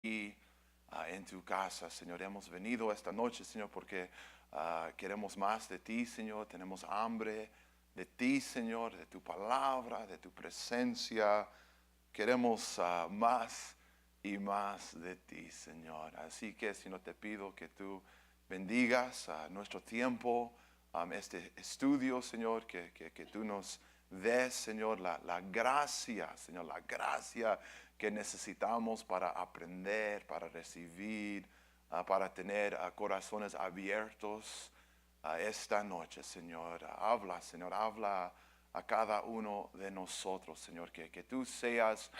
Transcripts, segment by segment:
y en tu casa, Señor. Hemos venido esta noche, Señor, porque queremos más de ti, Señor. Tenemos hambre de ti, Señor, de tu palabra, de tu presencia. Queremos más y más de ti, Señor. Así que, Señor, te pido que tú bendigas nuestro tiempo, este estudio, Señor, que tú nos des, Señor, la gracia, Señor, la gracia que necesitamos para aprender, para recibir, para tener corazones abiertos esta noche, Señor. Habla, Señor, habla a cada uno de nosotros, Señor, que tú seas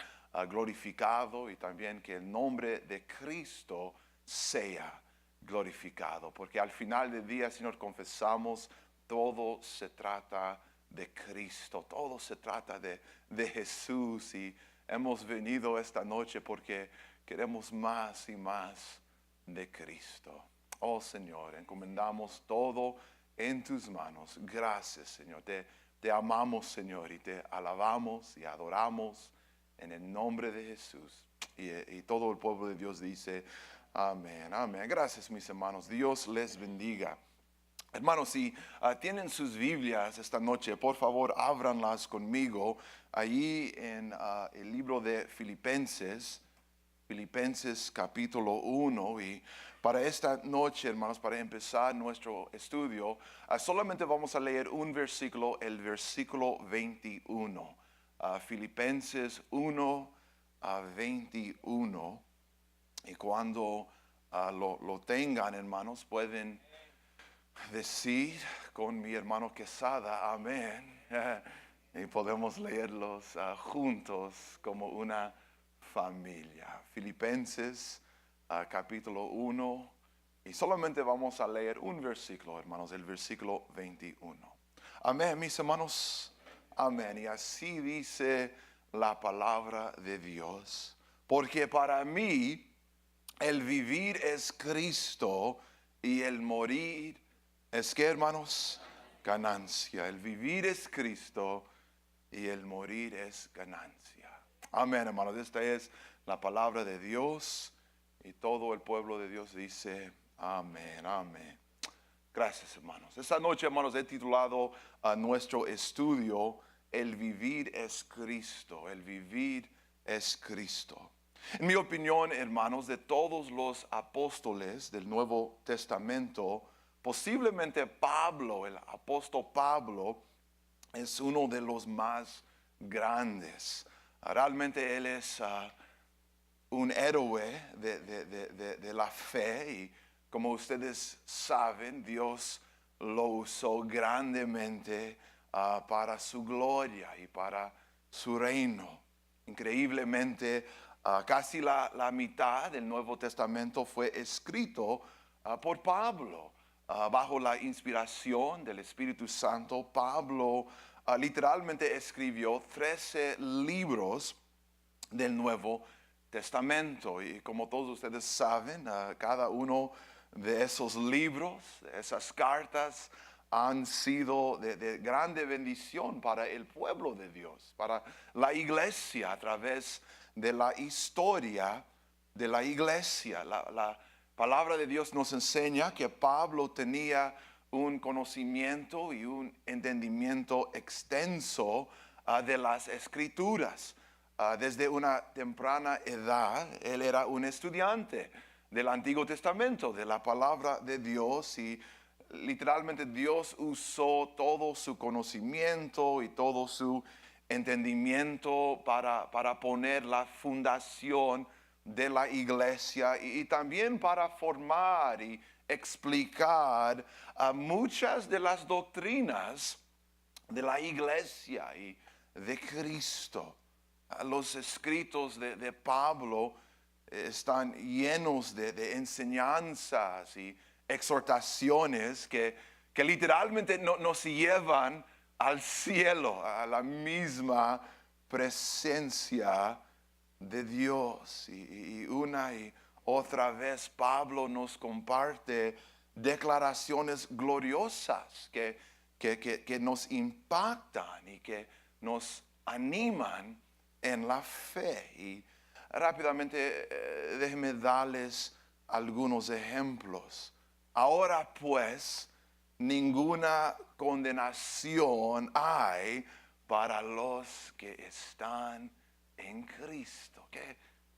glorificado y también que el nombre de Cristo sea glorificado, porque al final del día, Señor, confesamos, todo se trata de Cristo, todo se trata de Jesús, y hemos venido esta noche porque queremos más y más de Cristo. Oh Señor, encomendamos todo en tus manos. Gracias, Señor. Te amamos, Señor, y te alabamos y adoramos en el nombre de Jesús. Y todo el pueblo de Dios dice, amén, amén. Gracias, mis hermanos. Dios les bendiga. Hermanos, si tienen sus Biblias esta noche, por favor, ábranlas conmigo allí en el libro de Filipenses. Filipenses capítulo 1, y para esta noche, hermanos, para empezar nuestro estudio, solamente vamos a leer un versículo, el versículo 21. Filipenses 1 a 21, y cuando lo tengan, hermanos, pueden decir con mi hermano Quesada, amén, y podemos leerlos juntos como una familia. Filipenses capítulo 1, y solamente vamos a leer un versículo, hermanos, el versículo 21. Amén, mis hermanos, amén. Y así dice la palabra de Dios, porque para mí el vivir es Cristo y el morir es, ¿qué, hermanos? Ganancia. El vivir es Cristo y el morir es ganancia. Amén, hermanos. Esta es la palabra de Dios, y todo el pueblo de Dios dice amén, amén. Gracias, hermanos. Esta noche, hermanos, he titulado a nuestro estudio, el vivir es Cristo. El vivir es Cristo. En mi opinión, hermanos, de todos los apóstoles del Nuevo Testamento, posiblemente Pablo, el apóstol Pablo, es uno de los más grandes. Realmente él es un héroe de la fe, y como ustedes saben, Dios lo usó grandemente para su gloria y para su reino. Increíblemente, casi la mitad del Nuevo Testamento fue escrito por Pablo. Bajo la inspiración del Espíritu Santo, Pablo literalmente escribió 13 libros del Nuevo Testamento. Y como todos ustedes saben, cada uno de esos libros, esas cartas, han sido de grande bendición para el pueblo de Dios, para la iglesia, a través de la historia de la iglesia. La palabra de Dios nos enseña que Pablo tenía un conocimiento y un entendimiento extenso de las Escrituras. Desde una temprana edad, él era un estudiante del Antiguo Testamento, de la palabra de Dios, y literalmente Dios usó todo su conocimiento y todo su entendimiento para poner la fundación de la iglesia, y también para formar y explicar muchas de las doctrinas de la iglesia y de Cristo. Los escritos de Pablo están llenos de enseñanzas y exhortaciones que literalmente nos llevan al cielo, a la misma presencia de Dios. Y una y otra vez Pablo nos comparte declaraciones gloriosas que nos impactan y que nos animan en la fe. Y rápidamente déjenme darles algunos ejemplos. Ahora pues, ninguna condenación hay para los que están en Cristo.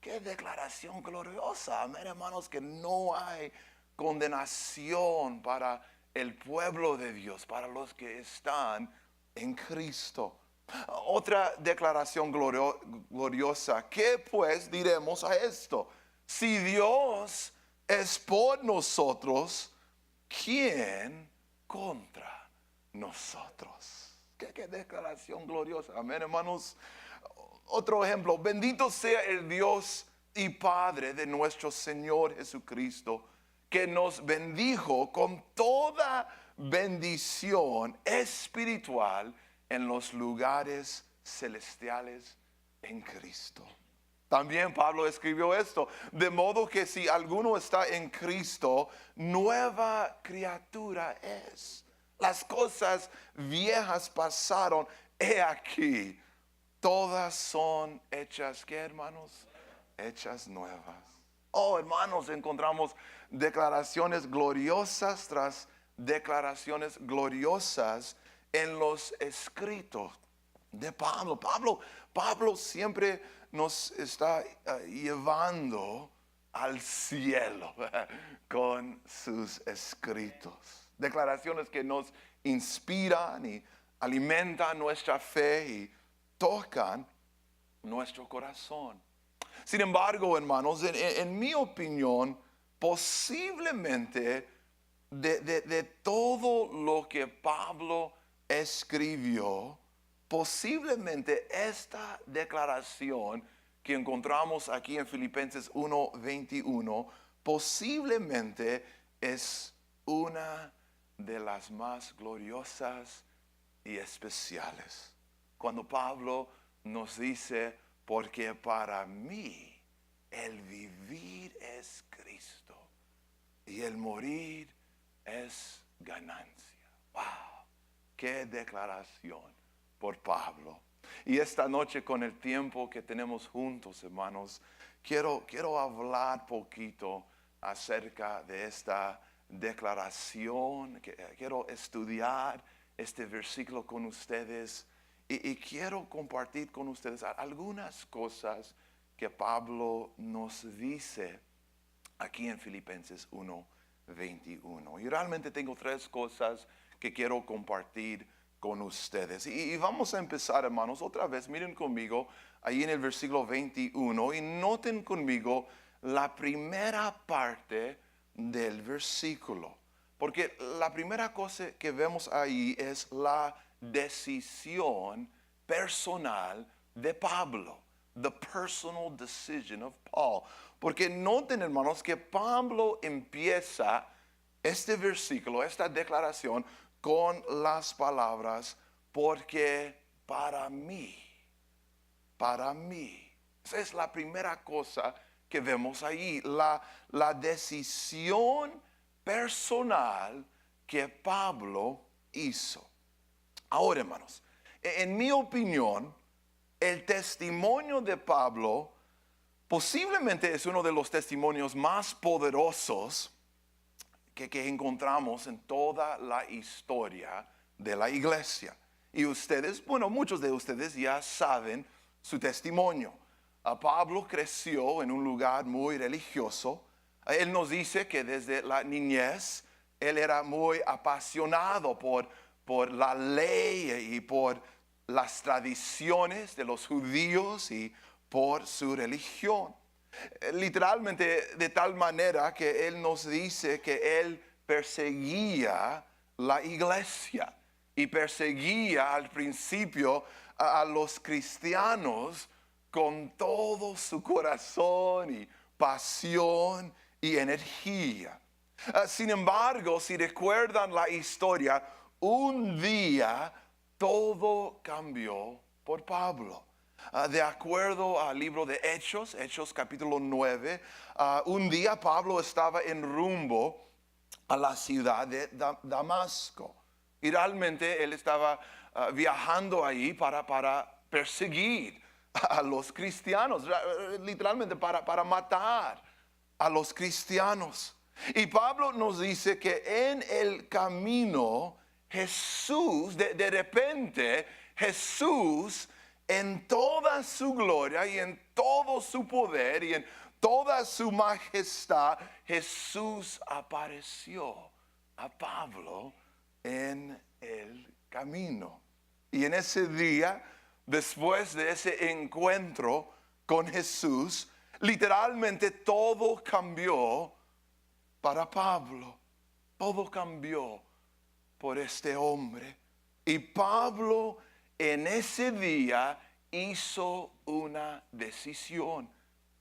Qué declaración gloriosa, amén, hermanos, que no hay condenación para el pueblo de Dios, para los que están en Cristo. Otra declaración gloriosa. ¿Qué pues diremos a esto? Si Dios es por nosotros, ¿quién contra nosotros? ¿Qué declaración gloriosa? Amén, hermanos. Otro ejemplo. Bendito sea el Dios y Padre de nuestro Señor Jesucristo, que nos bendijo con toda bendición espiritual en los lugares celestiales en Cristo. También Pablo escribió esto, de modo que si alguno está en Cristo, nueva criatura es. Las cosas viejas pasaron, he aquí, todas son hechas, ¿qué, hermanos? Hechas nuevas. Oh, hermanos, encontramos declaraciones gloriosas tras declaraciones gloriosas en los escritos de Pablo. Pablo siempre nos está llevando al cielo con sus escritos. Declaraciones que nos inspiran y alimentan nuestra fe y tocan nuestro corazón. Sin embargo, hermanos, en mi opinión, posiblemente de todo lo que Pablo escribió, posiblemente esta declaración que encontramos aquí en Filipenses 1:21, posiblemente es una de las más gloriosas y especiales. Cuando Pablo nos dice, porque para mí el vivir es Cristo y el morir es ganancia. ¡Wow! ¡Qué declaración por Pablo! Y esta noche, con el tiempo que tenemos juntos, hermanos, quiero hablar poquito acerca de esta declaración. Quiero estudiar este versículo con ustedes y quiero compartir con ustedes algunas cosas que Pablo nos dice aquí en Filipenses 1:21. Y realmente tengo tres cosas que quiero compartir con ustedes. Y vamos a empezar, hermanos, otra vez. Miren conmigo ahí en el versículo 21 y noten conmigo la primera parte del versículo. Porque la primera cosa que vemos ahí es la decisión personal de Pablo. The personal decision of Paul. Porque noten, hermanos, que Pablo empieza este versículo, esta declaración, con las palabras, porque para mí. Esa es la primera cosa que vemos ahí, la decisión personal que Pablo hizo. Ahora, hermanos, en mi opinión, el testimonio de Pablo posiblemente es uno de los testimonios más poderosos que encontramos en toda la historia de la iglesia. Y ustedes, bueno, muchos de ustedes ya saben su testimonio. Pablo creció en un lugar muy religioso. Él nos dice que desde la niñez él era muy apasionado por la ley y por las tradiciones de los judíos y por su religión. Literalmente de tal manera que él nos dice que él perseguía la iglesia y perseguía al principio a los cristianos con todo su corazón y pasión y energía. Sin embargo, si recuerdan la historia, un día todo cambió por Pablo. De acuerdo al libro de Hechos capítulo 9, un día Pablo estaba en rumbo a la ciudad de Damasco. Y realmente él estaba viajando ahí para perseguir a los cristianos, literalmente para matar a los cristianos. Y Pablo nos dice que en el camino Jesús, de repente, Jesús en toda su gloria y en todo su poder y en toda su majestad, Jesús apareció a Pablo en el camino. Y en ese día, después de ese encuentro con Jesús, literalmente todo cambió para Pablo. Todo cambió por este hombre. Y Pablo en ese día hizo una decisión.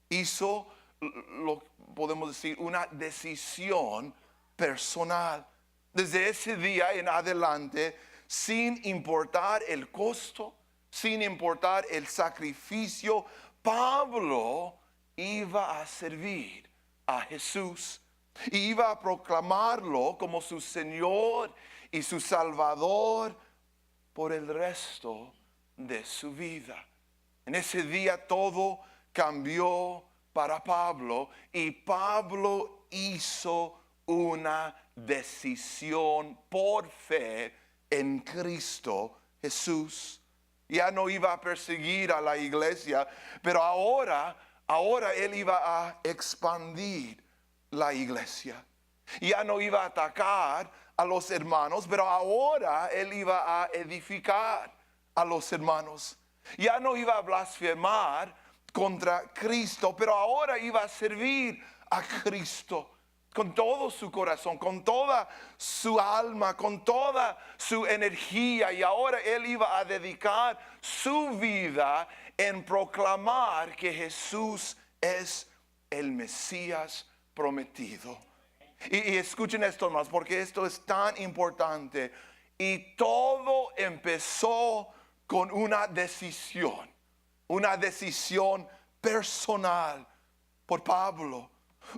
Hizo, lo podemos decir, una decisión personal. Desde ese día en adelante, sin importar el costo, sin importar el sacrificio, Pablo iba a servir a Jesús. Y iba a proclamarlo como su Señor y su Salvador por el resto de su vida. En ese día todo cambió para Pablo y Pablo hizo una decisión por fe en Cristo Jesús. Ya no iba a perseguir a la iglesia, pero ahora él iba a expandir la iglesia. Ya no iba a atacar a los hermanos, pero ahora él iba a edificar a los hermanos. Ya no iba a blasfemar contra Cristo, pero ahora iba a servir a Cristo con todo su corazón, con toda su alma, con toda su energía. Y ahora él iba a dedicar su vida en proclamar que Jesús es el Mesías prometido. Y escuchen esto más, porque esto es tan importante. Y todo empezó con una decisión personal por Pablo,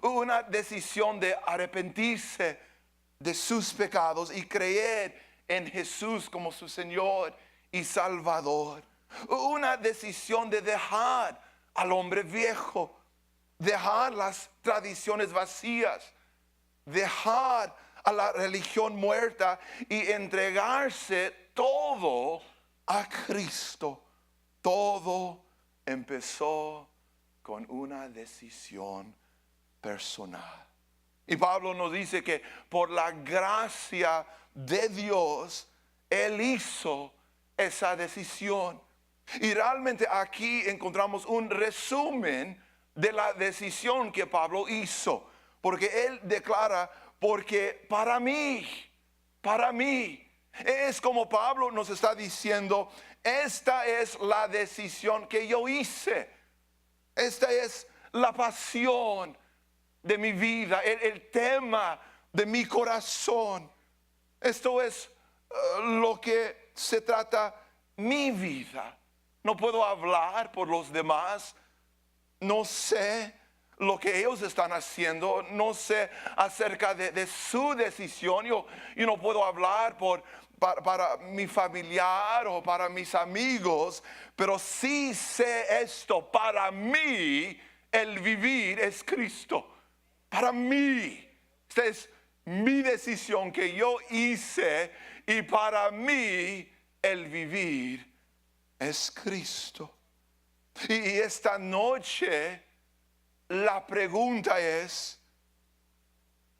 una decisión de arrepentirse de sus pecados y creer en Jesús como su Señor y Salvador, una decisión de dejar al hombre viejo, dejar las tradiciones vacías, dejar a la religión muerta y entregarse todo a Cristo. Todo empezó con una decisión personal. Y Pablo nos dice que por la gracia de Dios, él hizo esa decisión. Y realmente aquí encontramos un resumen de la decisión que Pablo hizo. Porque él declara, porque para mí, es como Pablo nos está diciendo, esta es la decisión que yo hice. Esta es la pasión de mi vida, el tema de mi corazón. Esto es lo que se trata mi vida. No puedo hablar por los demás. No sé lo que ellos están haciendo. No sé acerca de su decisión. Yo no puedo hablar para mi familiar o para mis amigos, pero sí sé esto: para mí el vivir es Cristo. Para mí, esta es mi decisión que yo hice, y para mí el vivir es Cristo. Y esta noche la pregunta es: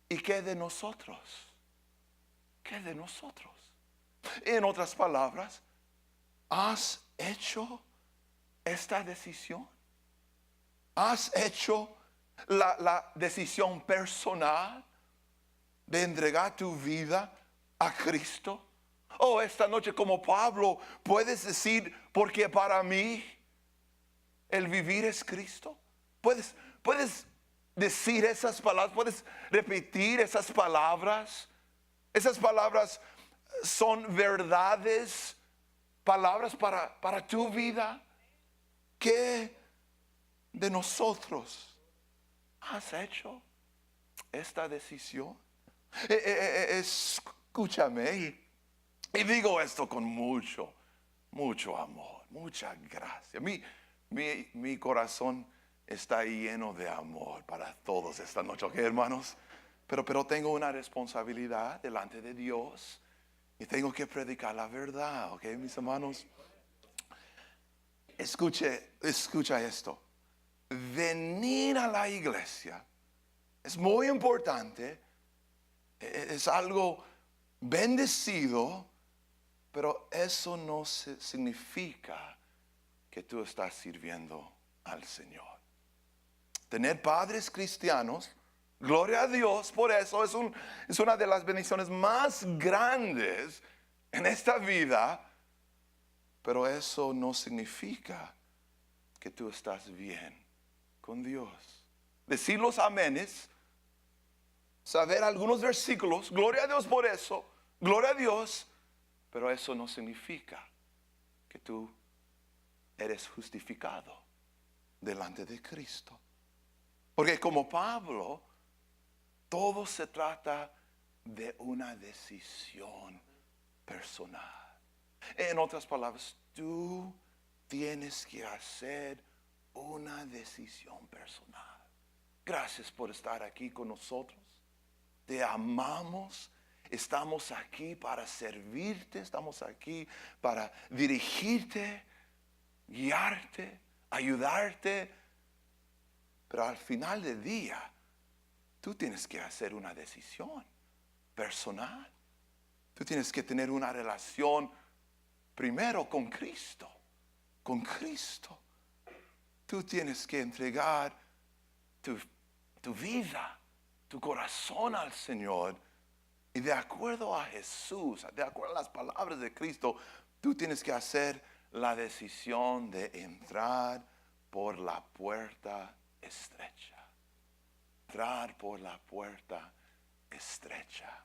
¿y qué de nosotros? ¿Qué de nosotros? En otras palabras, ¿has hecho esta decisión? ¿Has hecho la decisión personal de entregar tu vida a Cristo? Oh, esta noche, como Pablo, puedes decir: porque para mí el vivir es Cristo. Puedes decir esas palabras, puedes repetir esas palabras. Esas palabras son verdades, palabras para tu vida. ¿Qué de nosotros has hecho esta decisión? Escúchame, y digo esto con mucho amor, mucha gracia. mi corazón está lleno de amor para todos esta noche, ¿ok, hermanos? Pero tengo una responsabilidad delante de Dios y tengo que predicar la verdad, ¿ok, mis hermanos? Escucha esto. Venir a la iglesia es muy importante, es algo bendecido, pero eso no significa que tú estás sirviendo al Señor. Tener padres cristianos, gloria a Dios, por eso es una de las bendiciones más grandes en esta vida, pero eso no significa que tú estás bien con Dios. Decir los amenes, saber algunos versículos, gloria a Dios por eso, gloria a Dios, pero eso no significa que tú eres justificado delante de Cristo. Porque como Pablo, todo se trata de una decisión personal. En otras palabras, tú tienes que hacer una decisión personal. Gracias por estar aquí con nosotros. Te amamos. Estamos aquí para servirte. Estamos aquí para dirigirte, guiarte, ayudarte. Pero al final del día, tú tienes que hacer una decisión personal. Tú tienes que tener una relación primero con Cristo. Con Cristo. Tú tienes que entregar tu vida, tu corazón al Señor. Y de acuerdo a Jesús, de acuerdo a las palabras de Cristo, tú tienes que hacer la decisión de entrar por la puerta estrecha. Entrar por la puerta estrecha.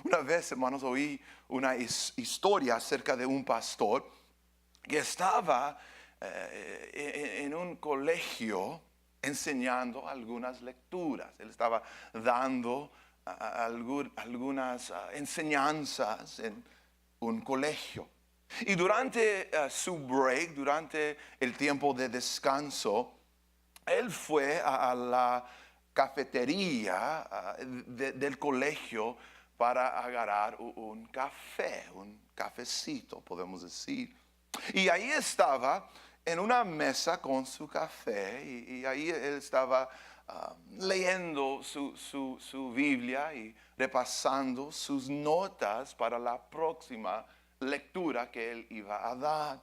Una vez, hermanos, oí una historia acerca de un pastor que estaba en un colegio enseñando algunas lecturas. Él estaba dando algunas enseñanzas en un colegio. Y durante su break, durante el tiempo de descanso, él fue a la cafetería del colegio para agarrar un café, un cafecito, podemos decir. Y ahí estaba en una mesa con su café y ahí él estaba leyendo su Biblia y repasando sus notas para la próxima lectura que él iba a dar.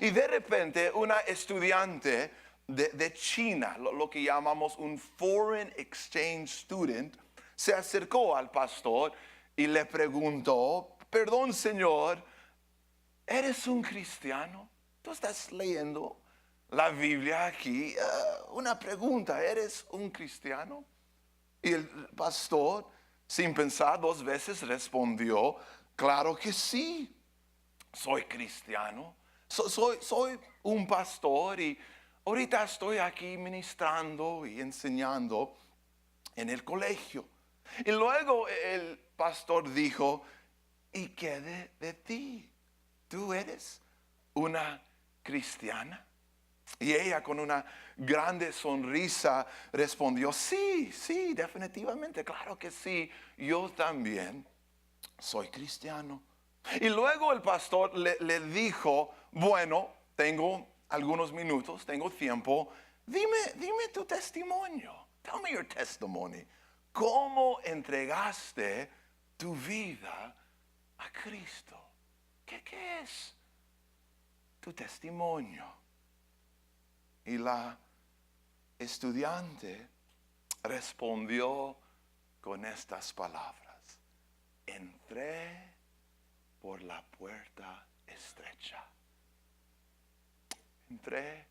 Y de repente una estudiante de China, lo que llamamos un Foreign Exchange Student, se acercó al pastor y le preguntó: perdón, señor, ¿eres un cristiano? Tú estás leyendo la Biblia aquí. Una pregunta, ¿eres un cristiano? Y el pastor, sin pensar dos veces, respondió: claro que sí, soy cristiano. Soy un pastor y ahorita estoy aquí ministrando y enseñando en el colegio. Y luego el pastor dijo: ¿y qué de ti? ¿Tú eres una cristiana? Y ella con una grande sonrisa respondió: sí, definitivamente, claro que sí, yo también soy cristiano. Y luego el pastor le dijo: bueno, tengo algunos minutos, tengo tiempo, dime tu testimonio. Tell me your testimony. ¿Cómo entregaste tu vida a Cristo? ¿Qué es tu testimonio? Y la estudiante respondió con estas palabras: entré por la puerta estrecha. Entré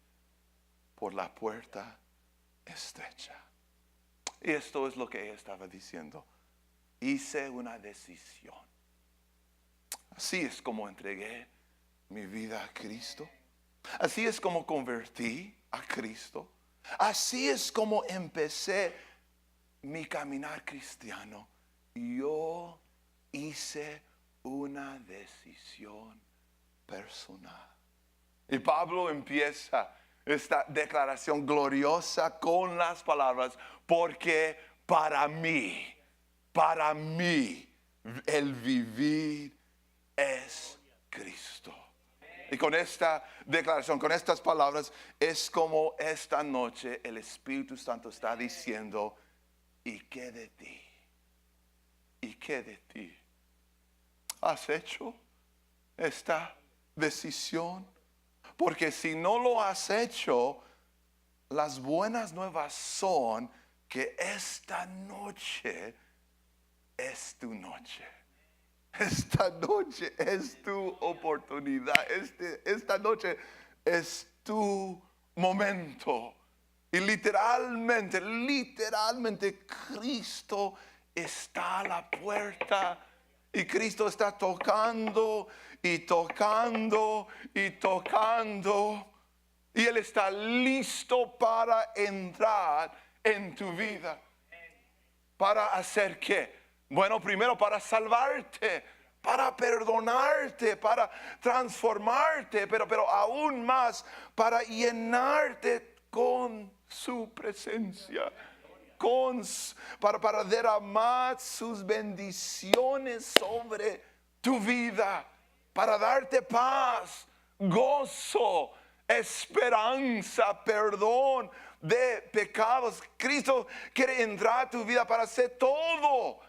por la puerta estrecha. Y esto es lo que ella estaba diciendo: hice una decisión. Así es como entregué mi vida a Cristo. Así es como convertí a Cristo. Así es como empecé mi caminar cristiano. Yo hice una decisión personal. Y Pablo empieza esta declaración gloriosa con las palabras, porque para mí, el vivir es Cristo. Y con esta declaración, con estas palabras, es como esta noche el Espíritu Santo está diciendo, ¿y qué de ti? ¿Y qué de ti? ¿Has hecho esta decisión? Porque si no lo has hecho, las buenas nuevas son que esta noche es tu noche. Esta noche es tu oportunidad. Esta noche es tu momento. Y literalmente, Cristo está a la puerta. Y Cristo está tocando y tocando y tocando. Y Él está listo para entrar en tu vida. ¿Para hacer qué? Bueno, primero para salvarte, para perdonarte, para transformarte, pero aún más para llenarte con su presencia. Para derramar sus bendiciones sobre tu vida, para darte paz, gozo, esperanza, perdón de pecados. Cristo quiere entrar a tu vida para hacer todo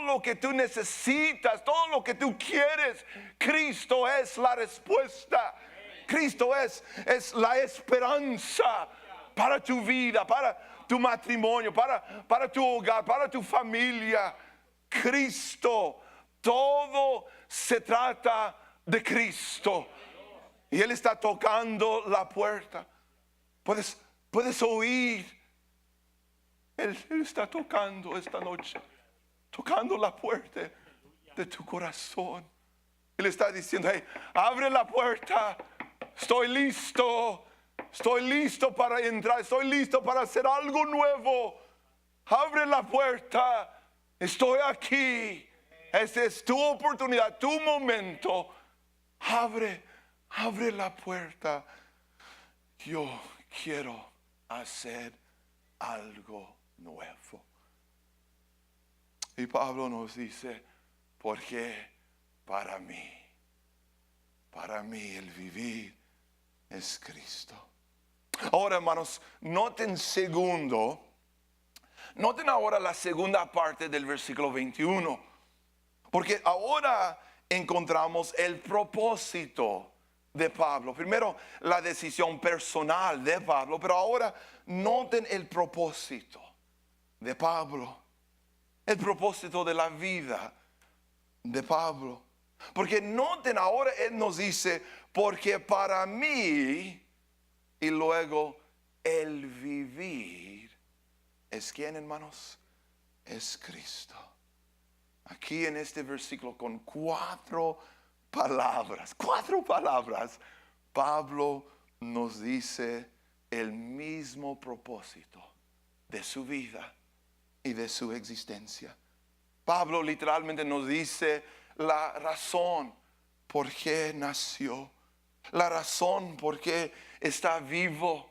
lo que tú necesitas, todo lo que tú quieres. Cristo es la respuesta. Cristo es la esperanza para tu vida, para tu matrimonio, para tu hogar, para tu familia. Cristo, todo se trata de Cristo. Y Él está tocando la puerta. Puedes oír. Él está tocando esta noche, tocando la puerta de tu corazón. Él está diciendo, hey, abre la puerta. Estoy listo para entrar, estoy listo para hacer algo nuevo. Abre la puerta, estoy aquí. Esta es tu oportunidad, tu momento. Abre la puerta. Yo quiero hacer algo nuevo. Y Pablo nos dice, porque para mí el vivir es Cristo. Ahora, hermanos, noten ahora la segunda parte del versículo 21, porque ahora encontramos el propósito de Pablo. Primero, la decisión personal de Pablo, pero ahora noten el propósito de Pablo, el propósito de la vida de Pablo. Porque noten ahora, él nos dice, porque para mí, y luego el vivir, ¿es quién, hermanos? Es Cristo. Aquí en este versículo con cuatro palabras, Pablo nos dice el mismo propósito de su vida y de su existencia. Pablo literalmente nos dice la razón por qué nació, la razón por qué está vivo,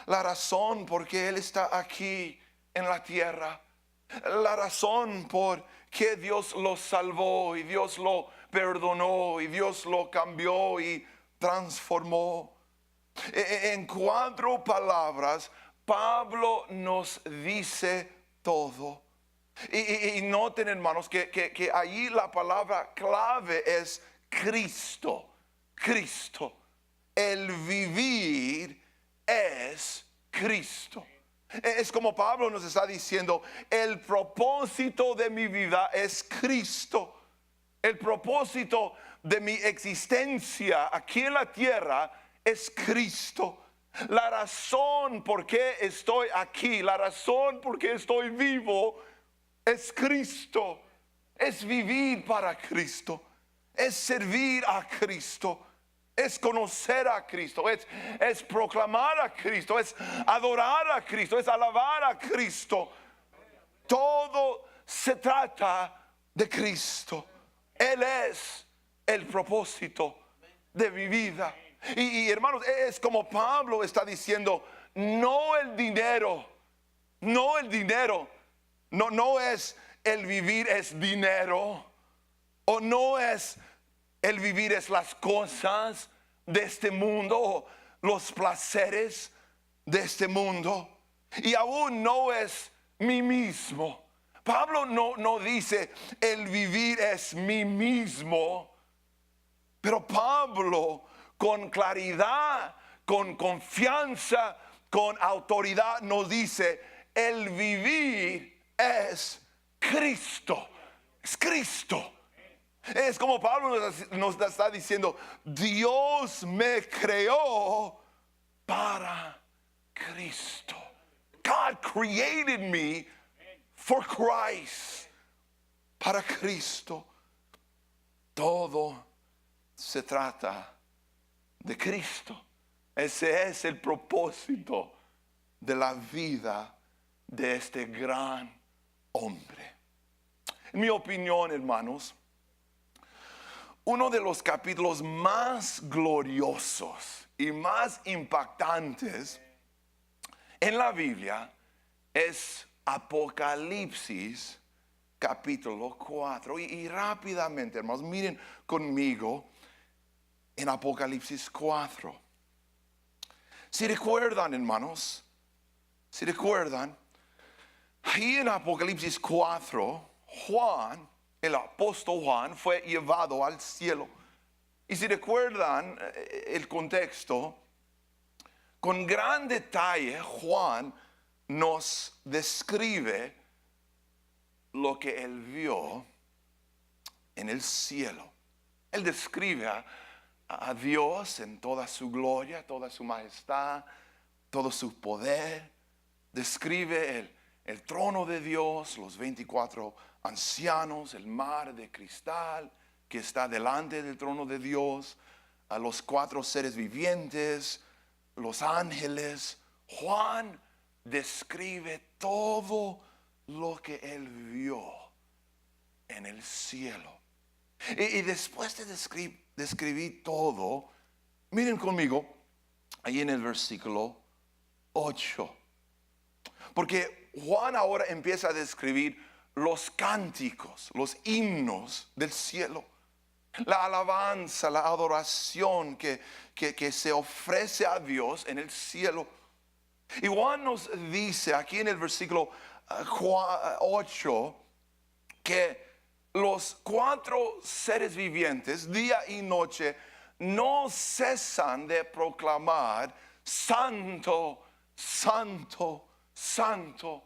la razón por qué Él está aquí en la tierra, la razón por qué Dios lo salvó y Dios lo perdonó y Dios lo cambió y transformó. En cuatro palabras, Pablo nos dice todo. Y noten, hermanos, que allí la palabra clave es Cristo. Cristo. El vivir es Cristo. Es como Pablo nos está diciendo, el propósito de mi vida es Cristo. El propósito de mi existencia aquí en la tierra es Cristo. La razón por qué estoy aquí, la razón por qué estoy vivo es Cristo. Es vivir para Cristo. Es servir a Cristo. Es conocer a Cristo, es proclamar a Cristo, es adorar a Cristo, es alabar a Cristo. Todo se trata de Cristo. Él es el propósito de mi vida. Y hermanos, es como Pablo está diciendo, no el dinero, no el dinero, no es el vivir es dinero, o no es el vivir es las cosas de este mundo, o los placeres de este mundo, y aún no es mí mismo. Pablo no dice el vivir es mí mismo, pero Pablo con claridad, con confianza, con autoridad nos dice el vivir es Cristo, es Cristo. Es como Pablo nos está diciendo, Dios me creó para Cristo. God created me for Christ. Para Cristo. Todo se trata de Cristo. Ese es el propósito de la vida de este gran hombre. En mi opinión, hermanos, uno de los capítulos más gloriosos y más impactantes en la Biblia es Apocalipsis capítulo 4. Y rápidamente, hermanos, miren conmigo en Apocalipsis 4. Si recuerdan, hermanos, si recuerdan, ahí en Apocalipsis 4, Juan, el apóstol Juan, fue llevado al cielo. Y si recuerdan el contexto, con gran detalle Juan nos describe lo que él vio en el cielo. Él describe a Dios en toda su gloria, toda su majestad, todo su poder. Describe el trono de Dios, los 24 ancianos, el mar de cristal que está delante del trono de Dios, a los 4 seres vivientes, los ángeles. Juan describe todo lo que él vio en el cielo. Y después de describir todo, miren conmigo ahí en el versículo 8. Porque Juan ahora empieza a describir los cánticos, los himnos del cielo, la alabanza, la adoración que se ofrece a Dios en el cielo. Y Juan nos dice aquí en el versículo 8 que los 4 seres vivientes, día y noche, no cesan de proclamar: Santo, Santo, Santo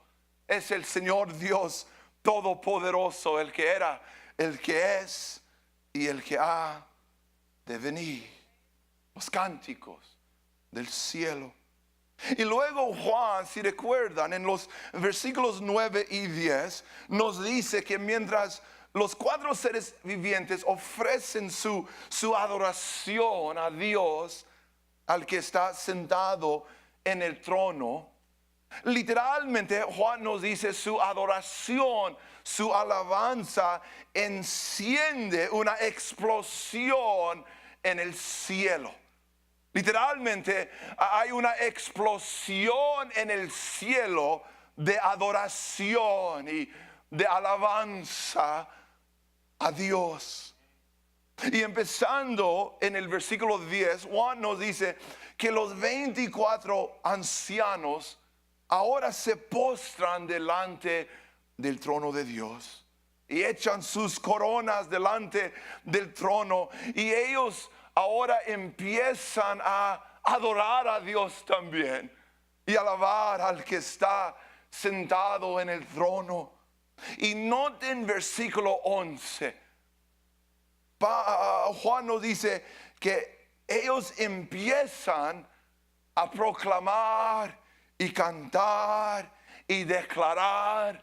es el Señor Dios Todopoderoso, el que era, el que es y el que ha de venir. Los cánticos del cielo. Y luego Juan, si recuerdan, en los versículos 9 y 10, nos dice que mientras los 4 seres vivientes ofrecen su adoración a Dios, al que está sentado en el trono, literalmente Juan nos dice su adoración, su alabanza enciende una explosión en el cielo. Literalmente hay una explosión en el cielo de adoración y de alabanza a Dios. Y empezando en el versículo 10, Juan nos dice que los 24 ancianos ahora se postran delante del trono de Dios y echan sus coronas delante del trono, y ellos ahora empiezan a adorar a Dios también y alabar al que está sentado en el trono. Y noten versículo 11. Juan nos dice que ellos empiezan a proclamar y cantar y declarar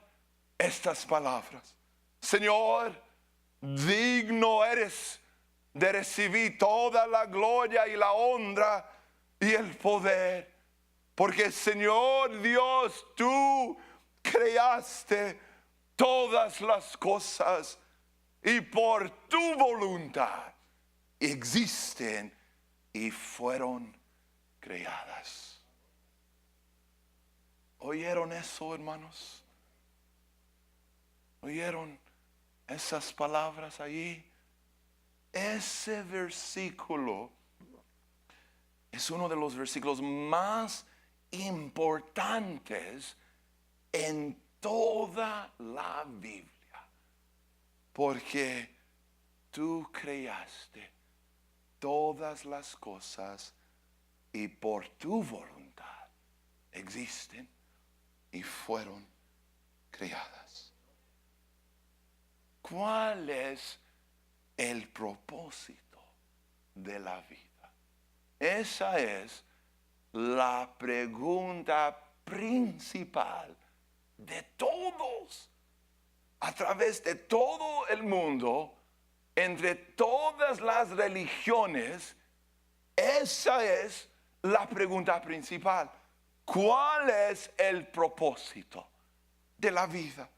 estas palabras: Señor, digno eres de recibir toda la gloria y la honra y el poder, porque Señor Dios, tú creaste todas las cosas y por tu voluntad existen y fueron creadas. ¿Oyeron eso, hermanos? ¿Oyeron esas palabras allí? Ese versículo es uno de los versículos más importantes en toda la Biblia, porque tú creaste todas las cosas y por tu voluntad existen y fueron creadas. ¿Cuál es el propósito de la vida? Esa es la pregunta principal de todos, a través de todo el mundo, entre todas las religiones. Esa es la pregunta principal. ¿Cuál es el propósito de la vida?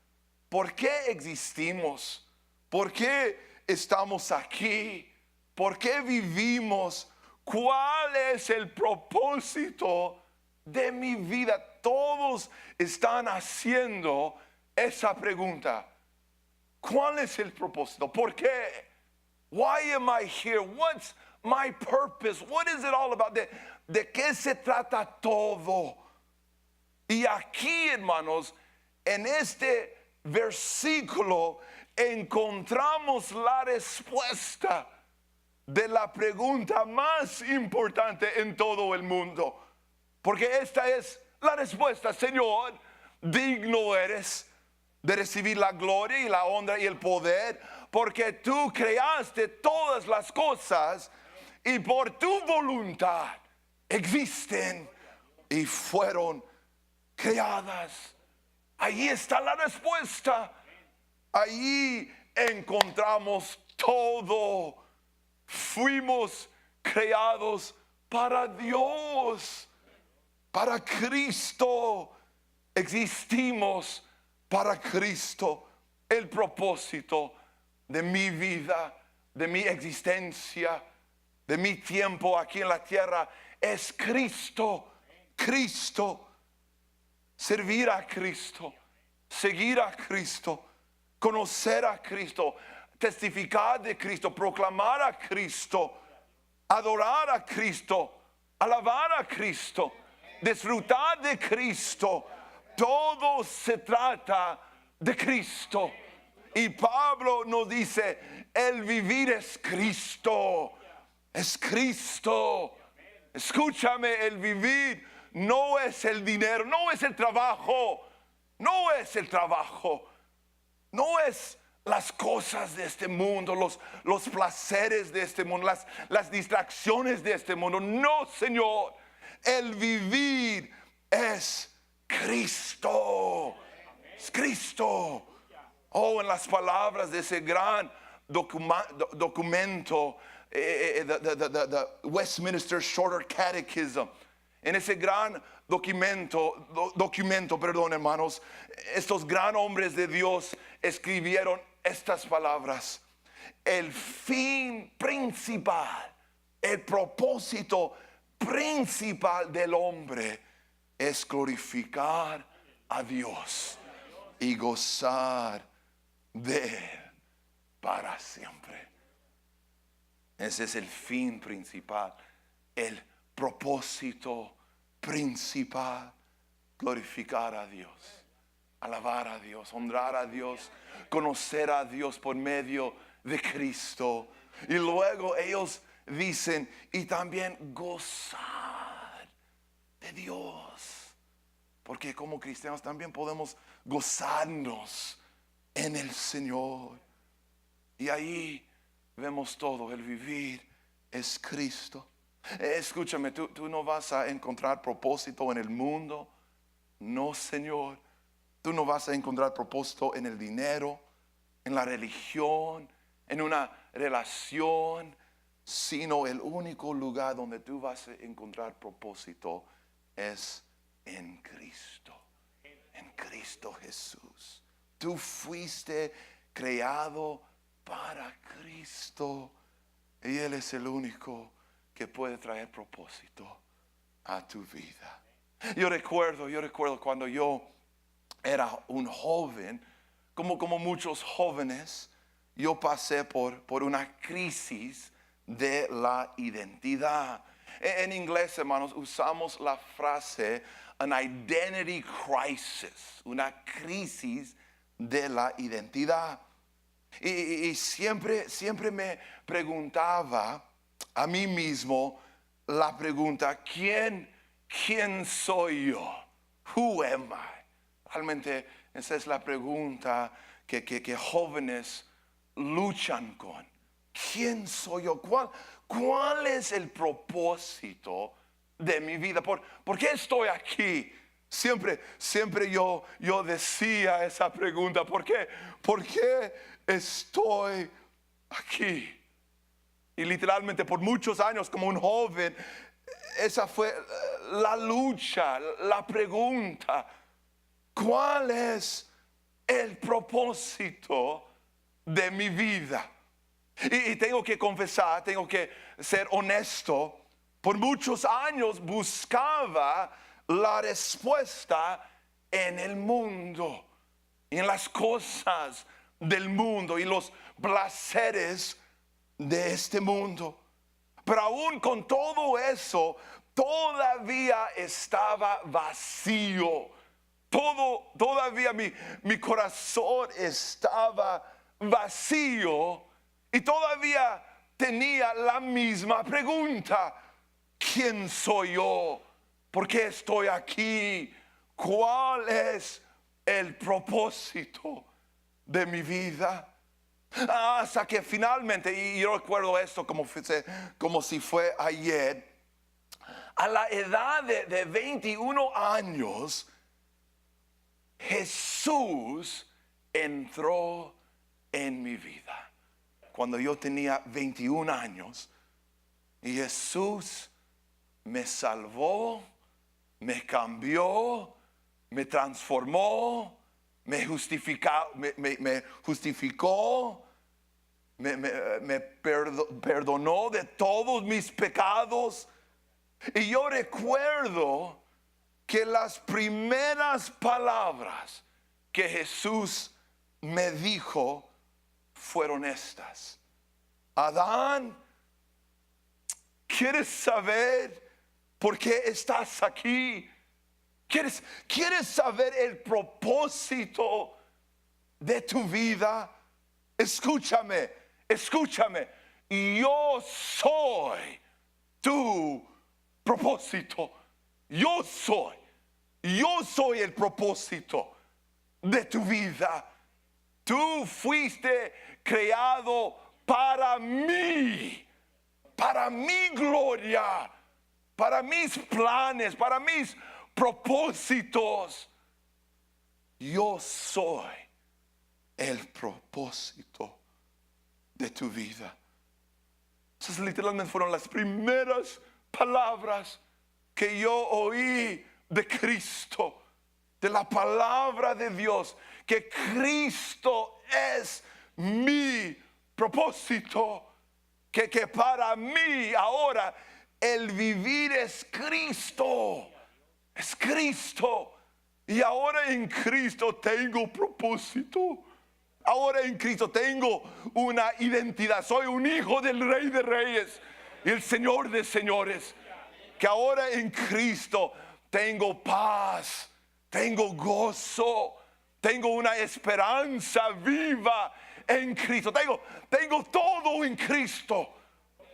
¿Por qué existimos? ¿Por qué estamos aquí? ¿Por qué vivimos? ¿Cuál es el propósito de mi vida? Todos están haciendo esa pregunta. ¿Cuál es el propósito? ¿Por qué? Why am I here? What's my purpose? What is it all about? ¿De qué se trata todo? Y aquí, hermanos, en este versículo encontramos la respuesta de la pregunta más importante en todo el mundo. Porque esta es la respuesta: Señor, digno eres de recibir la gloria y la honra y el poder, porque tú creaste todas las cosas y por tu voluntad existen y fueron creadas. Ahí está la respuesta. Ahí encontramos todo. Fuimos creados para Dios, para Cristo. Existimos para Cristo. El propósito de mi vida, de mi existencia, de mi tiempo aquí en la tierra es Cristo. Cristo. Servir a Cristo, seguir a Cristo, conocer a Cristo, testificar de Cristo, proclamar a Cristo, adorar a Cristo, alabar a Cristo, disfrutar de Cristo. Todo se trata de Cristo. Y Pablo nos dice: el vivir es Cristo, es Cristo. Escúchame, el vivir no es el dinero, no es el trabajo, no es el trabajo, no es las cosas de este mundo, los placeres de este mundo, las distracciones de este mundo. No, Señor, el vivir es Cristo, es Cristo. Oh, en las palabras de ese gran documento, the Westminster Shorter Catechism. En ese gran documento, perdón, hermanos, estos gran hombres de Dios escribieron estas palabras: el fin principal, el propósito principal del hombre es glorificar a Dios y gozar de Él para siempre. Ese es el fin principal, el propósito principal: glorificar a Dios, alabar a Dios, honrar a Dios, conocer a Dios por medio de Cristo. Y luego ellos dicen: y también gozar de Dios, porque como cristianos también podemos gozarnos en el Señor. Y ahí vemos todo. El vivir es Cristo. Escúchame, tú no vas a encontrar propósito en el mundo. No, Señor. Tú no vas a encontrar propósito en el dinero, en la religión, en una relación, sino el único lugar donde tú vas a encontrar propósito es en Cristo. En Cristo Jesús. Tú fuiste creado para Cristo y Él es el único que puede traer propósito a tu vida. Yo recuerdo cuando yo era un joven, como muchos jóvenes, yo pasé por una crisis de la identidad. En inglés, hermanos, usamos la frase an identity crisis, una crisis de la identidad. Y siempre me preguntaba a mí mismo la pregunta, ¿quién soy yo? Who am I? Realmente esa es la pregunta que jóvenes luchan con. ¿Quién soy yo? ¿Cuál es el propósito de mi vida? ¿Por qué estoy aquí? Siempre yo decía esa pregunta. ¿Por qué estoy aquí? Y literalmente por muchos años como un joven, esa fue la lucha, la pregunta. ¿Cuál es el propósito de mi vida? Y tengo que confesar, tengo que ser honesto. Por muchos años buscaba la respuesta en el mundo, en las cosas del mundo y los placeres de este mundo. Pero aún con todo eso, todavía estaba vacío. Todavía mi corazón estaba vacío y todavía tenía la misma pregunta. ¿Quién soy yo? ¿Por qué estoy aquí? ¿Cuál es el propósito de mi vida? Hasta que finalmente, y yo recuerdo esto como si fue ayer, a la edad de 21 años, Jesús entró en mi vida. Cuando yo tenía 21 años, y Jesús me salvó, me cambió, me transformó, me justificó, me perdonó de todos mis pecados. Y yo recuerdo que las primeras palabras que Jesús me dijo fueron estas: Adán, ¿quieres saber por qué estás aquí? ¿Quieres saber el propósito de tu vida? Escúchame. Yo soy tu propósito. Yo soy el propósito de tu vida. Tú fuiste creado para mí, para mi gloria, para mis planes, para mis propósitos. Yo soy el propósito de tu vida. Esas literalmente fueron las primeras palabras que yo oí de Cristo, de la palabra de Dios, que Cristo es mi propósito, que para mí ahora el vivir es Cristo, y ahora en Cristo tengo propósito. Ahora en Cristo tengo una identidad. Soy un hijo del Rey de Reyes y el Señor de Señores. Que ahora en Cristo tengo paz, tengo gozo, tengo una esperanza viva en Cristo. Tengo todo en Cristo.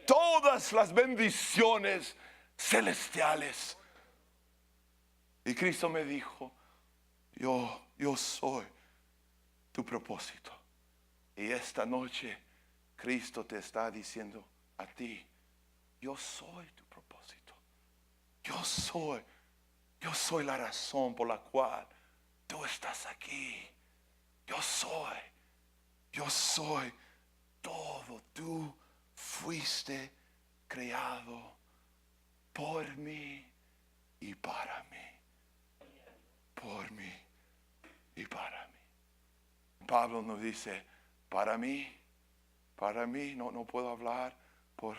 Todas las bendiciones celestiales. Y Cristo me dijo, yo soy tu propósito. Y esta noche Cristo te está diciendo a ti, yo soy tu propósito. Yo soy la razón por la cual tú estás aquí. Yo soy todo. Tú fuiste creado por mí y para mí. Por mí y para mí. Pablo nos dice, para mí no puedo hablar por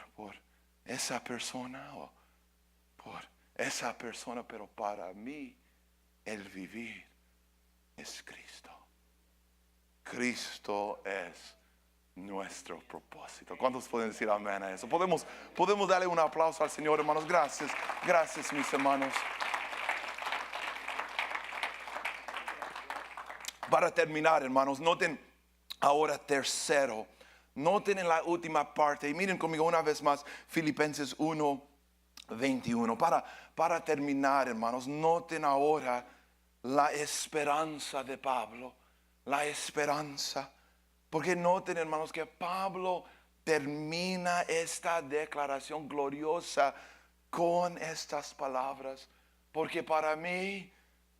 esa persona o por esa persona, pero para mí el vivir es Cristo. Cristo es nuestro propósito. ¿Cuántos pueden decir amén a eso? Podemos darle un aplauso al Señor, hermanos. Gracias, mis hermanos. Para terminar, hermanos, noten ahora tercero. Noten en la última parte, y miren conmigo una vez más Filipenses 1:21. Para terminar, hermanos, noten ahora la esperanza de Pablo. La esperanza. Porque noten, hermanos, que Pablo termina esta declaración gloriosa con estas palabras. Porque para mí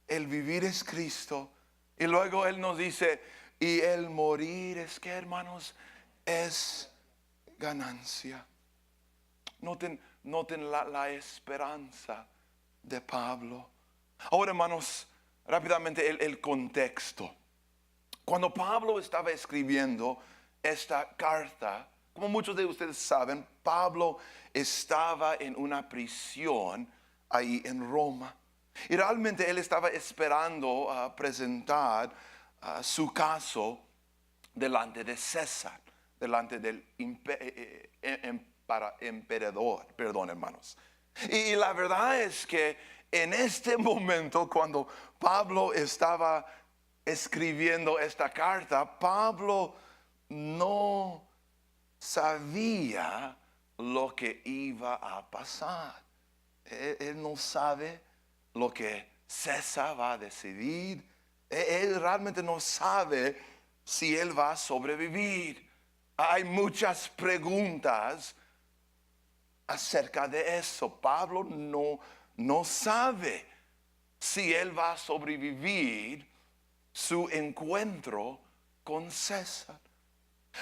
el vivir es Cristo. Y luego él nos dice, y el morir es que, hermanos, es ganancia. Noten la esperanza de Pablo. Ahora, hermanos, rápidamente el contexto. Cuando Pablo estaba escribiendo esta carta, como muchos de ustedes saben, Pablo estaba en una prisión ahí en Roma. Y realmente él estaba esperando presentar su caso delante de César, delante del emperador, perdón, hermanos. Y la verdad es que en este momento, cuando Pablo estaba escribiendo esta carta, Pablo no sabía lo que iba a pasar. Él no sabe lo que César va a decidir. Él realmente no sabe si él va a sobrevivir. Hay muchas preguntas acerca de eso. Pablo no sabe si él va a sobrevivir su encuentro con César.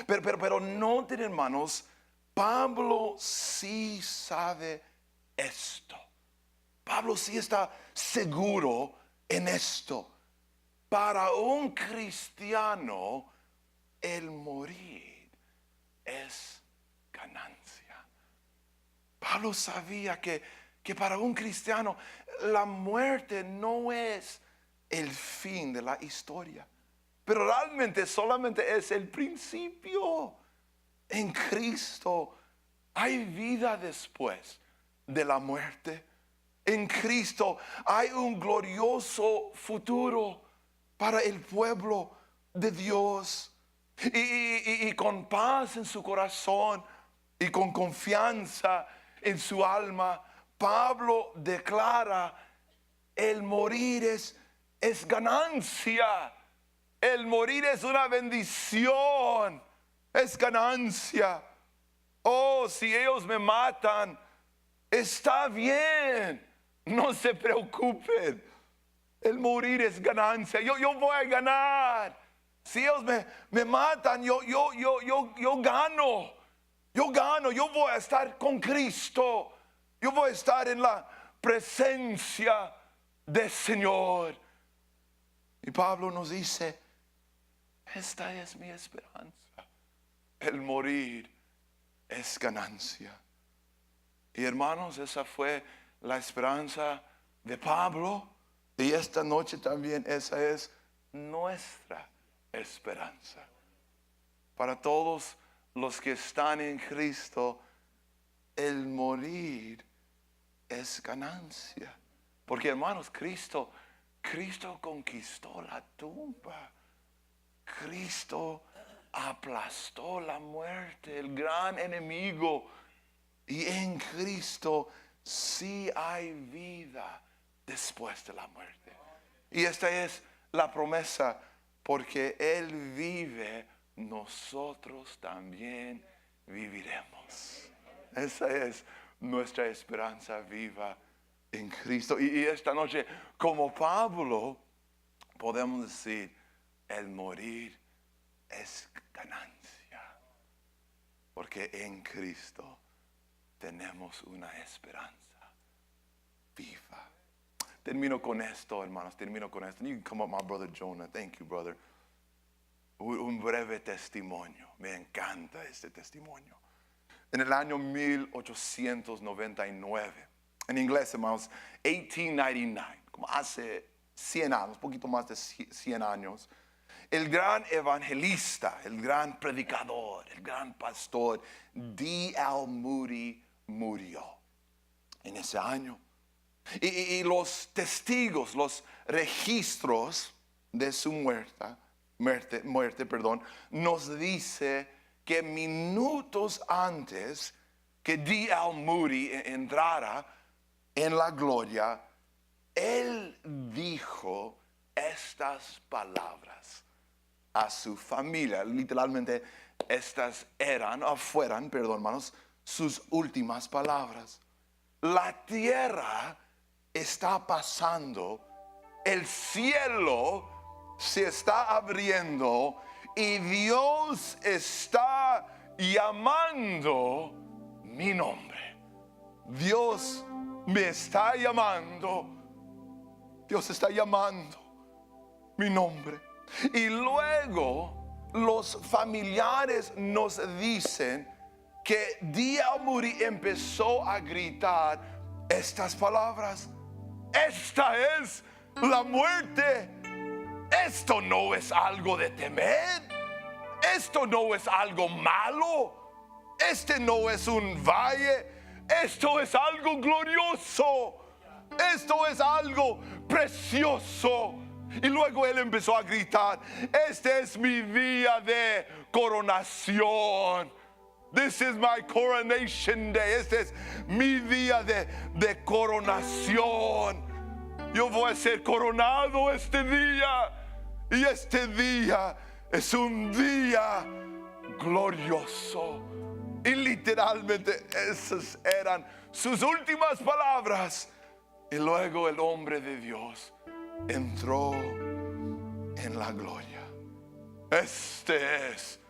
Pero noten, hermanos, Pablo sí sabe esto. Pablo sí está seguro en esto. Para un cristiano, el morir es ganancia. Pablo sabía que para un cristiano la muerte no es el fin de la historia, pero realmente solamente es el principio. En Cristo hay vida después de la muerte. En Cristo hay un glorioso futuro para el pueblo de Dios. Y con paz en su corazón y con confianza en su alma, Pablo declara: el morir es ganancia. El morir es una bendición. Es ganancia. Oh, si ellos me matan, está bien. No se preocupen. El morir es ganancia. Yo voy a ganar. Si ellos me matan, yo gano. Yo gano. Yo voy a estar con Cristo. Yo voy a estar en la presencia del Señor. Y Pablo nos dice: esta es mi esperanza. El morir es ganancia. Y hermanos, esa fue la esperanza de Pablo. Y esta noche también esa es nuestra esperanza. Para todos los que están en Cristo, el morir es ganancia. Porque, hermanos, Cristo conquistó la tumba. Cristo aplastó la muerte, el gran enemigo. Y en Cristo sí hay vida después de la muerte. Y esta es la promesa: porque Él vive, nosotros también viviremos. Esa es nuestra esperanza viva en Cristo. Y esta noche, como Pablo, podemos decir: el morir es ganancia. Porque en Cristo tenemos una esperanza viva. Termino con esto, hermanos. Termino con esto. You can come up, my brother Jonah. Thank you, brother. Un breve testimonio. Me encanta este testimonio. en el año 1899. En inglés, hermanos, 1899, como hace 100 años, un poquito más de 100 años. El gran evangelista, el gran predicador, el gran pastor D.L. Moody murió en ese año. Y los testigos, los registros de su muerte, nos dice que minutos antes que D.L. Moody entrara en la gloria, él dijo estas palabras a su familia. Literalmente estas fueran, hermanos, sus últimas palabras. La tierra está pasando, el cielo se está abriendo y Dios está llamando mi nombre. Dios me está llamando. Dios está llamando mi nombre. Y luego los familiares nos dicen que D.L. Moody empezó a gritar estas palabras: esta es la muerte. Esto no es algo de temer. Esto no es algo malo. Este no es un valle. Esto es algo glorioso. Esto es algo precioso. Y luego él empezó a gritar: este es mi día de coronación. This is my coronation day. Este es mi día de coronación. Yo voy a ser coronado este día. Y este día es un día glorioso. Y literalmente esas eran sus últimas palabras. Y luego el hombre de Dios entró en la gloria. Este es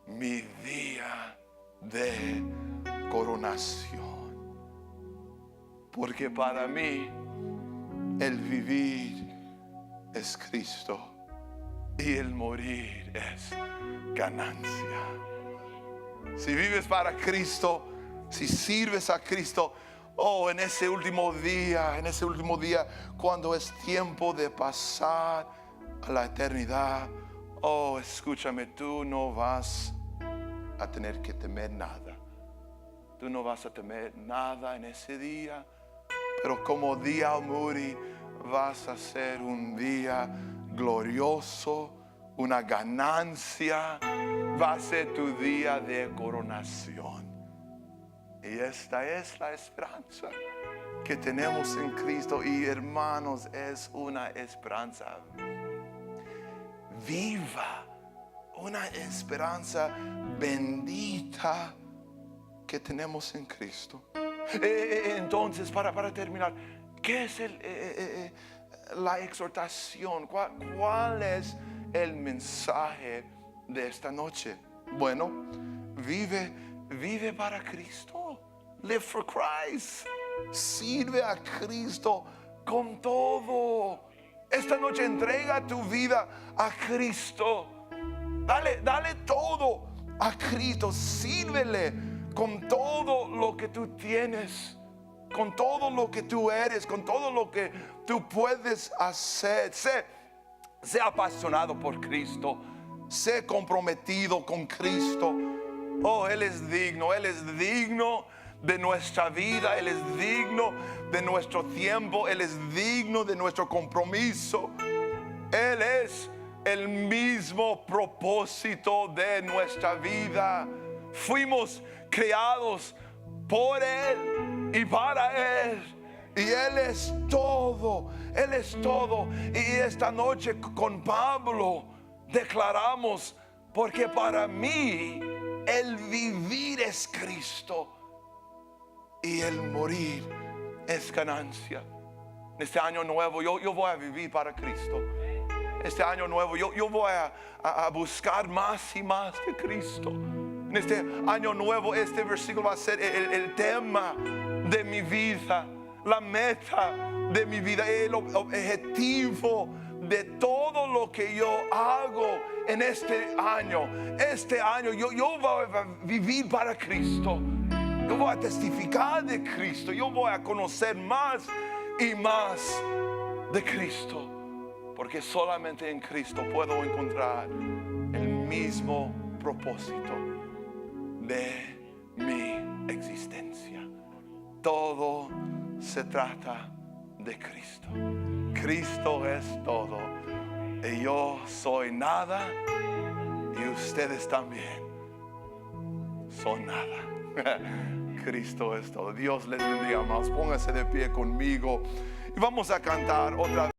mi día de coronación. Porque para mí el vivir es Cristo y el morir es ganancia. Si vives para Cristo, si sirves a Cristo, en ese último día, cuando es tiempo de pasar a la eternidad, escúchame, tú no vas a tener que temer nada. Tú no vas a temer nada en ese día, pero como D.L. Moody vas a ser un día glorioso, una ganancia. Va a ser tu día de coronación. Y esta es la esperanza que tenemos en Cristo. Y hermanos, es una esperanza viva, una esperanza bendita que tenemos en Cristo. Entonces, para terminar, ¿qué es la exhortación? ¿Cuál es el mensaje de esta noche? Bueno, vive para Cristo. Live for Christ. Sirve a Cristo con todo. Esta noche entrega tu vida a Cristo. Dale todo a Cristo. Sírvele con todo lo que tú tienes, con todo lo que tú eres, con todo lo que tú puedes hacer. Sé apasionado por Cristo. Sé comprometido con Cristo. Él es digno de nuestra vida. Él es digno de nuestro tiempo. Él es digno de nuestro compromiso. Él es el mismo propósito de nuestra vida. Fuimos creados por Él y para Él. Y Él es todo. Él es todo. Y esta noche con Pablo declaramos: porque para mí el vivir es Cristo y el morir es ganancia. En este año nuevo yo voy a vivir para Cristo. Este año nuevo yo voy a buscar más y más de Cristo. En este año nuevo este versículo va a ser el tema de mi vida, la meta de mi vida, el objetivo de todo lo que yo hago en este año. Este año yo voy a vivir para Cristo. Yo voy a testificar de Cristo. Yo voy a conocer más y más de Cristo. Porque solamente en Cristo puedo encontrar el mismo propósito de mi existencia. Todo se trata de Cristo. Cristo es todo. Y yo soy nada. Y ustedes también son nada. Cristo es todo. Dios les bendiga más. Pónganse de pie conmigo. Y vamos a cantar otra vez.